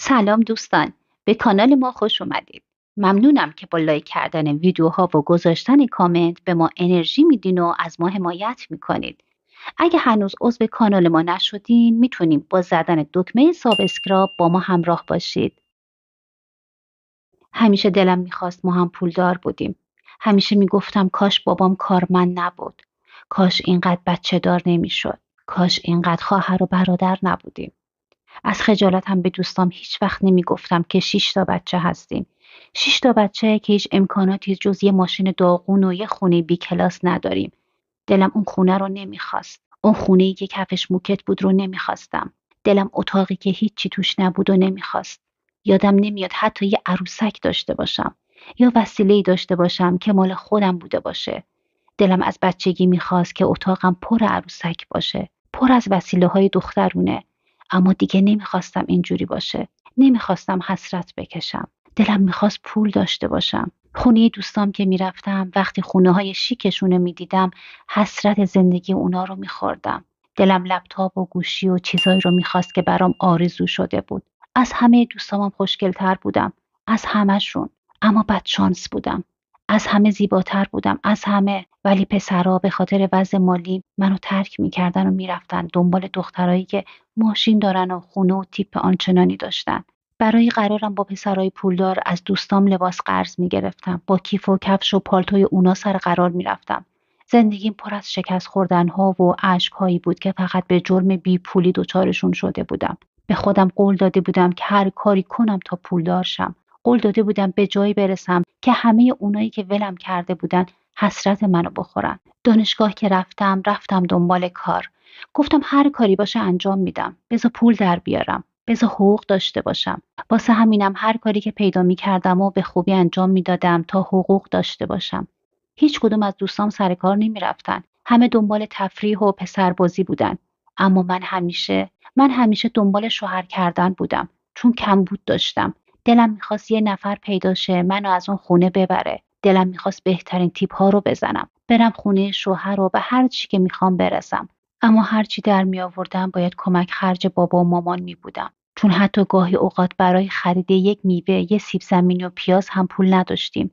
سلام دوستان، به کانال ما خوش اومدید. ممنونم که با لایک کردن ویدیوها و گذاشتن کامنت به ما انرژی میدین و از ما حمایت میکنید. اگه هنوز عضو کانال ما نشدین میتونیم با زدن دکمه سابسکرایب با ما همراه باشید. همیشه دلم میخواست ما هم پولدار بودیم. همیشه میگفتم کاش بابام کارمند نبود. کاش اینقدر بچه دار نمیشد. کاش اینقدر خواهر و برادر نبودیم. از خجالتم به دوستام هیچ وقت نمیگفتم که 6 تا بچه هستیم. 6 تا بچه که هیچ امکاناتی جز یه ماشین داغون و یه خونه بی کلاس نداریم. دلم اون خونه رو نمیخواست. اون خونه‌ای که کفش موکت بود رو نمیخواستم. دلم اتاقی که هیچی توش نبود و نمیخواست. یادم نمیاد حتی یه عروسک داشته باشم یا وسیله‌ای داشته باشم که مال خودم بوده باشه. دلم از بچگی میخواست که اتاقم پر عروسک باشه، پر از وسیله‌های دخترونه. اما دیگه نمیخواستم اینجوری باشه. نمیخواستم حسرت بکشم. دلم میخواست پول داشته باشم. خونه دوستام که میرفتم وقتی خونه‌های شیکشون میدیدم حسرت زندگی اونا رو میخوردم. دلم لپتاپ و گوشی و چیزایی رو میخواست که برام آرزو شده بود. از همه دوستامم خوشگل‌تر بودم. از همه‌شون. اما بدشانس بودم. از همه زیباتر بودم، از همه. ولی پسرها به خاطر وضع مالی منو ترک میکردن و میرفتن دنبال دخترایی که ماشین دارن و خونه و تیپ آنچنانی داشتن. برای قرارم با پسرای پولدار از دوستام لباس قرض میگرفتم. با کیف و کفش و پالتوی اونا سر قرار میرفتم. زندگیم پر از شکست خوردنها و اشک‌هایی بود که فقط به جرم بی پولی دچارشون شده بودم. به خودم قول داده بودم که هر کاری کنم تا پولدار شم. قول داده بودم به جایی برسم که همه اونایی که ولم کرده بودن حسرت منو بخورن. دانشگاه که رفتم دنبال کار. گفتم هر کاری باشه انجام میدم. بذار پول در بیارم. بذار حقوق داشته باشم. واسه همینم هر کاری که پیدا میکردم و به خوبی انجام میدادم تا حقوق داشته باشم. هیچ کدوم از دوستام سر کار نمیرفتن. همه دنبال تفریح و پسربازی بودن. اما من همیشه دنبال شوهر کردن بودم. چون کمبود داشتم. دلم میخواست یه نفر پیدا شه منو از اون خونه ببره. دلم میخواست بهترین تیپ ها رو بزنم. برم خونه شوهر و به هر چی که میخوام برسم. اما هر چی در می آوردم باید کمک خرج بابا و مامان می بودم. چون حتی گاهی اوقات برای خرید یک میوه، یه سیب زمینی و پیاز هم پول نداشتیم.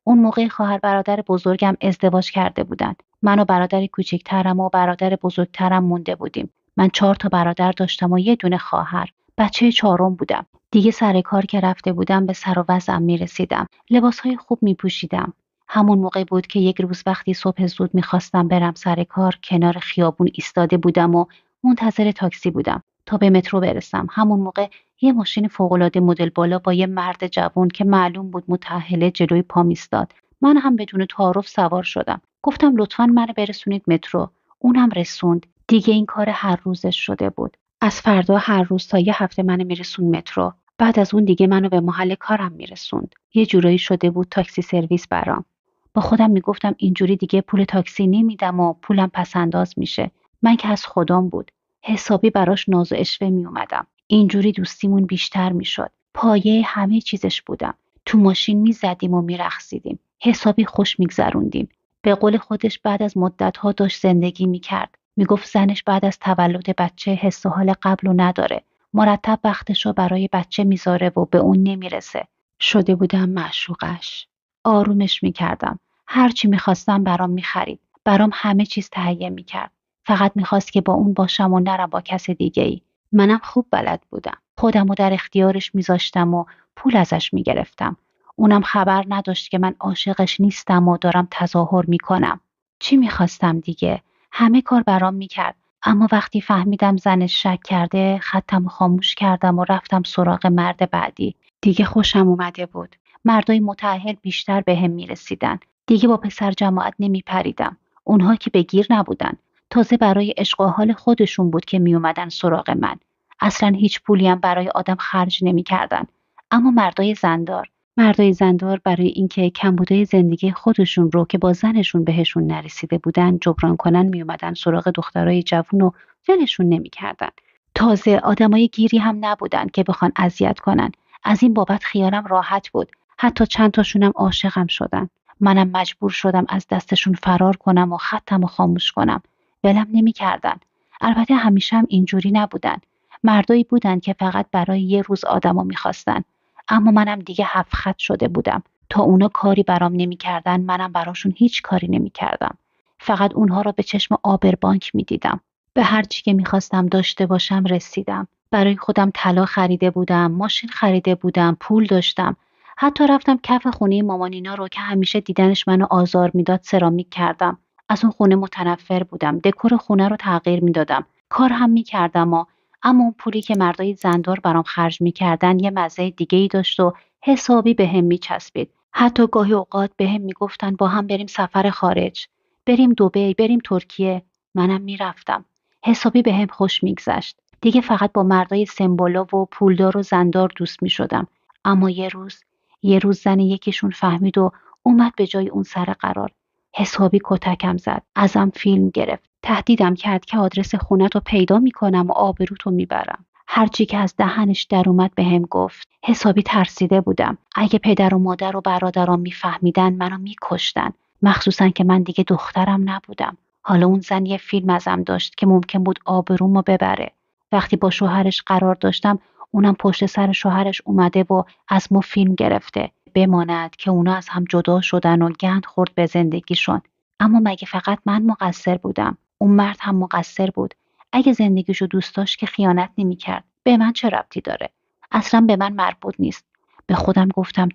اون موقع خواهر برادر بزرگم ازدواج کرده بودن. من و برادر کوچکترم و برادر بزرگترم مونده بودیم. من 4 تا برادر داشتم و یه دونه خواهر. بچه 4م بودم. دیگه سر کار که رفته بودم به سر و وضعم میرسیدم. لباسهای خوب میپوشیدم. همون موقع بود که یک روز وقتی صبح زود میخواستم برم سر کار کنار خیابون ایستاده بودم و منتظر تاکسی بودم تا به مترو برسم. همون موقع یه ماشین فوق‌العاده مدل بالا با یه مرد جوان که معلوم بود متأهله جلوی پام ایستاد. من هم بدون تعارف سوار شدم. گفتم لطفاً منو برسونید مترو. اونم رسوند. دیگه این کار هر روزش شده بود. از فردا هر روز تا یه هفته منو میرسون مترو. بعد از اون دیگه منو به محل کارم میرسوند. یه جورایی شده بود تاکسی سرویس برام. با خودم میگفتم اینجوری دیگه پول تاکسی نمیدم و پولم پسنداز میشه. من که از خودم بود. حسابی براش ناز و اشوه میومدم. اینجوری دوستیمون بیشتر میشد. پایه همه چیزش بودم. تو ماشین میزدیم و میرقصیدیم. حسابی خوش میگذروندیم. به قول خودش بعد از مدت‌ها داشت زندگی میکرد. میگفت زنش بعد از تولد بچه حس و حال قبلو نداره. مرتب وقتشو برای بچه میذاره و به اون نمیرسه. شده بودم معشوقش. آرومش میکردم. هر چی میخواستم برام میخرید. برام همه چیز تهیه میکرد. فقط میخواست که با اون باشم و نرم با کس دیگه ای. منم خوب بلد بودم. خودمو در اختیارش میذاشتم و پول ازش میگرفتم. اونم خبر نداشت که من عاشقش نیستم و دارم تظاهر میکنم. چی میخواستم دیگه؟ همه کار برام میکرد. اما وقتی فهمیدم زنش شک کرده خطم خاموش کردم و رفتم سراغ مرد بعدی. دیگه خوشم اومده بود. مردای متأهل بیشتر بهم میرسیدن. دیگه با پسر جماعت نمیپریدم. اونها که بگیر نبودن. تازه برای عشق و حال خودشون بود که میومدن سراغ من. اصلا هیچ پولی هم برای آدم خرج نمیکردن. اما مردای زندار برای اینکه کمبودای زندگی خودشون رو که با زنشون بهشون نرسیده بودن جبران کنن میومدن سراغ دخترای جوون و ولشون نمیکردن. تازه آدمای گیری هم نبودن که بخوان اذیت کنن. از این بابت خیالم راحت بود. حتی چند تاشونم عاشقم شدن. منم مجبور شدم از دستشون فرار کنم و خطمو خاموش کنم. ولم نمیکردن. البته همیشه هم اینجوری نبودن. مردایی بودن که فقط برای یه روز آدمو میخواستن، اما منم دیگه 7 خط شده بودم. تا اونا کاری برام نمیکردن، منم براشون هیچ کاری نمیکردم. فقط اونها رو به چشم آبربانک میدیدم. به هر چی که میخواستم داشته باشم رسیدم. برای خودم طلا خریده بودم، ماشین خریده بودم، پول داشتم. حتی رفتم کف خونه مامانینا رو که همیشه دیدنش منو آزار میداد سرامیک کردم. از اون خونه متنفر بودم. دکور خونه رو تغییر میدادم. کار هم میکردم اما اون پولی که مردای زندار برام خرج میکردن یه مزه دیگه ای داشت و حسابی بهم میچسبید. حتی گاهی اوقات بهم میگفتن با هم بریم سفر خارج، بریم دبی، بریم ترکیه. منم میرفتم. حسابی بهم خوش میگذشت. دیگه فقط با مردای سمبولا و پولدار و زندار دوست میشدم. اما یه روز زن یکیشون فهمید و اومد به جای اون سر قرار. حسابی کتکم زد. ازم فیلم گرفت. تهدیدم کرد که آدرس خونت رو پیدا میکنم و آبروتو میبرم. هرچی که از دهنش در اومد بهم گفت. حسابی ترسیده بودم. اگه پدر و مادر و برادرام میفهمیدن منو میکشتن. مخصوصا که من دیگه دخترم نبودم. حالا اون زن یه فیلم ازم داشت که ممکن بود آبرومو ببره. وقتی با شوهرش قرار داشتم، اونم پشت سر شوهرش اومده و از ما فیلم گرفته. بماند که اونا از هم جدا شدن و گند خورد به زندگیشون. اما مگه فقط من مقصر بودم؟ اون مرد هم مقصر بود. اگه زندگیشو دوست داشت که خیانت نمی‌کرد. به من چه ربطی داره؟ اصلا به من مربوط نیست. به خودم گفتم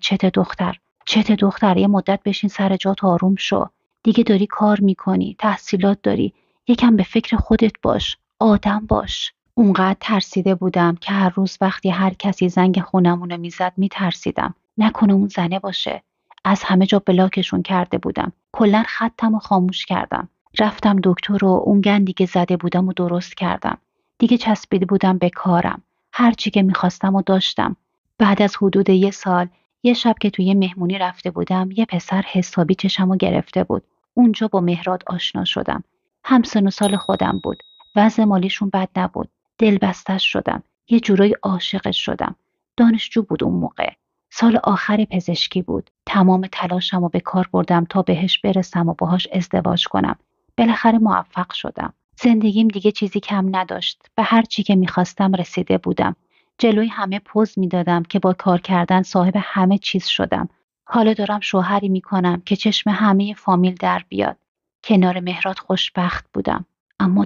چته دختر، یه مدت بشین سر جات آروم شو. دیگه داری کار میکنی، تحصیلات داری. یکم به فکر خودت باش، آدم باش. اونقدر ترسیده بودم که هر روز وقتی هر کسی زنگ خونمونو میزد میترسیدم. نکنه اون زنه باشه. از همه جا بلاکشون کرده بودم. کلا خطمو خاموش کردم. رفتم دکتر و اون گندی که زده بودم و درست کردم. دیگه چسبیده بودم به کارم. هر چی که میخواستم و داشتم. بعد از حدود 1 سال، یه شب که توی مهمونی رفته بودم، یه پسر حسابی چشمو گرفته بود. اونجا با مهراد آشنا شدم. هم سن و سال خودم بود. وضع مالیشون بد نبود. دلبستش شدم. یه جورایی عاشقش شدم. دانشجو بود اون موقع. سال آخر پزشکی بود. تمام تلاشمو به کار بردم تا بهش برسم و باهاش ازدواج کنم. بالاخره موفق شدم. زندگیم دیگه چیزی کم نداشت. به هر چی که میخواستم رسیده بودم. جلوی همه پوز میدادم که با کار کردن صاحب همه چیز شدم. حالا دارم شوهری میکنم که چشم همه فامیل در بیاد. کنار مهراد خوشبخت بودم. اما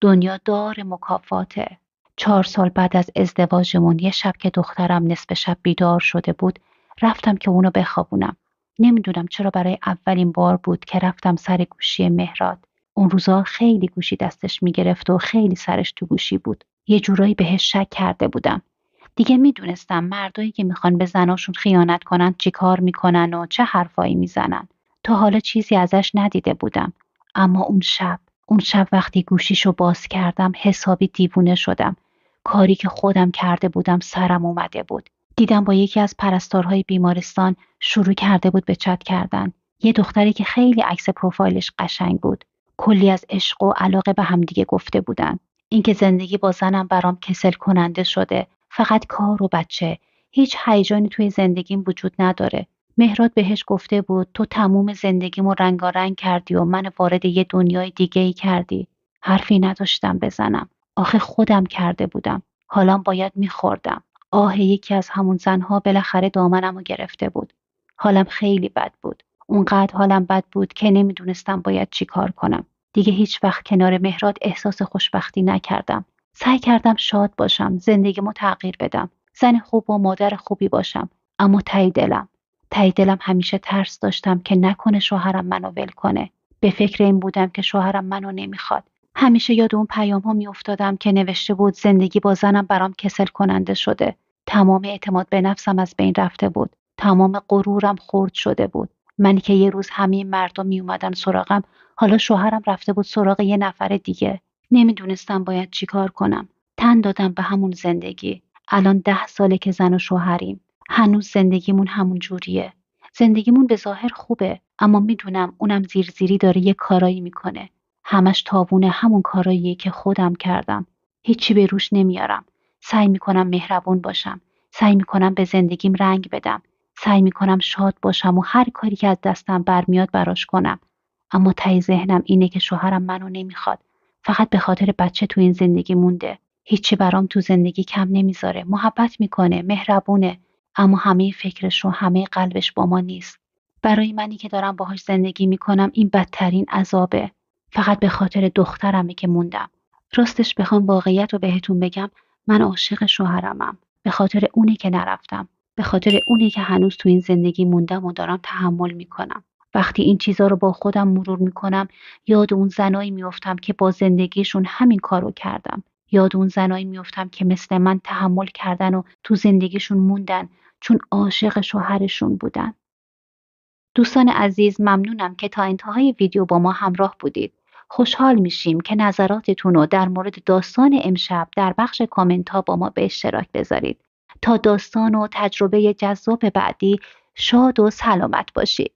دنیا دار مکافاته. 4 سال بعد از ازدواجمون یه شب که دخترم نصف شب بیدار شده بود، رفتم که اونو بخوابونم. نمیدونم چرا برای اولین بار بود که رفتم سر گوشی مهراد. اون روزا خیلی گوشی دستش میگرفت و خیلی سرش تو گوشی بود. یه جورایی بهش شک کرده بودم. دیگه میدونستم مردایی که میخوان به زناشون خیانت کنن چی کار میکنن و چه حرفایی میزنن. تا حالا چیزی ازش ندیده بودم. اما اون شب وقتی گوشیشو باز کردم حسابی دیوونه شدم. کاری که خودم کرده بودم سرم اومده بود. دیدم با یکی از پرستارهای بیمارستان شروع کرده بود به چت کردن. یه دختری که خیلی عکس پروفایلش قشنگ بود. کلی از عشق و علاقه به همدیگه گفته بودن. اینکه زندگی با زنم برام کسل کننده شده. فقط کار و بچه. هیچ هیجانی توی زندگیم وجود نداره. مهراد بهش گفته بود تو تموم زندگیمو رنگارنگ کردی و من وارد یه دنیای دیگه ای کردی. حرفی نداشتم بزنم. آخه خودم کرده بودم. حالا باید میخوردم. یکی از همون زنها بالاخره دامنمو گرفته بود. حالم خیلی بد بود. اونقدر حالم بد بود که نمیدونستم باید چی کار کنم. دیگه هیچ وقت کنار مهراد احساس خوشبختی نکردم. سعی کردم شاد باشم، زندگیمو تغییر بدم. زن خوب و مادر خوبی باشم. اما ته دلم همیشه ترس داشتم که نکنه شوهرم منو ول کنه. به فکر این بودم که شوهرم منو نمیخواد. همیشه یاد اون پیام‌ها میافتادم که نوشته بود زندگی با زنم برام کسل کننده شده. تمام اعتماد به نفسم از بین رفته بود. تمام غرورم خرد شده بود. منی که یه روز همه مردم می اومدن سراغم، حالا شوهرم رفته بود سراغ یه نفر دیگه. نمیدونستم باید چیکار کنم. تن دادم به همون زندگی. الان 10 ساله که زن و شوهریم. هنوز زندگیمون همون جوریه. زندگیمون به ظاهر خوبه، اما میدونم اونم زیری داره یه کارایی میکنه. همش تابونه همون کاراییه که خودم کردم. هیچی به روش نمیارم. سعی میکنم مهربون باشم. سعی میکنم به زندگیم رنگ بدم. سعی میکنم شاد باشم و هر کاری که از دستم برمیاد براش کنم. اما ته ذهنم اینه که شوهرم منو نمیخواد. فقط به خاطر بچه تو این زندگی مونده. هیچی برام تو زندگی کم نمیذاره. محبت میکنه، مهربونه، اما همه فکرش و همه قلبش با ما نیست. برای منی که دارم باهاش زندگی میکنم این بدترین عذابه. فقط به خاطر دخترمه که موندم. راستش بخوام واقعیت رو بهتون بگم، من عاشق شوهرمم. به خاطر اونی که نرفتم. به خاطر اونی که هنوز تو این زندگی موندم و دارم تحمل میکنم. وقتی این چیزا رو با خودم مرور میکنم، یاد اون زنایی میافتم که با زندگیشون همین کارو کردم. یاد اون زنایی میافتم که مثل من تحمل کردن و تو زندگیشون موندن چون عاشق شوهرشون بودن. دوستان عزیز، ممنونم که تا انتهای ویدیو با ما همراه بودید. خوشحال میشیم که نظراتتون رو در مورد داستان امشب در بخش کامنت ها با ما به اشتراک بذارید. تا داستان و تجربه جذاب بعدی، شاد و سلامت باشید.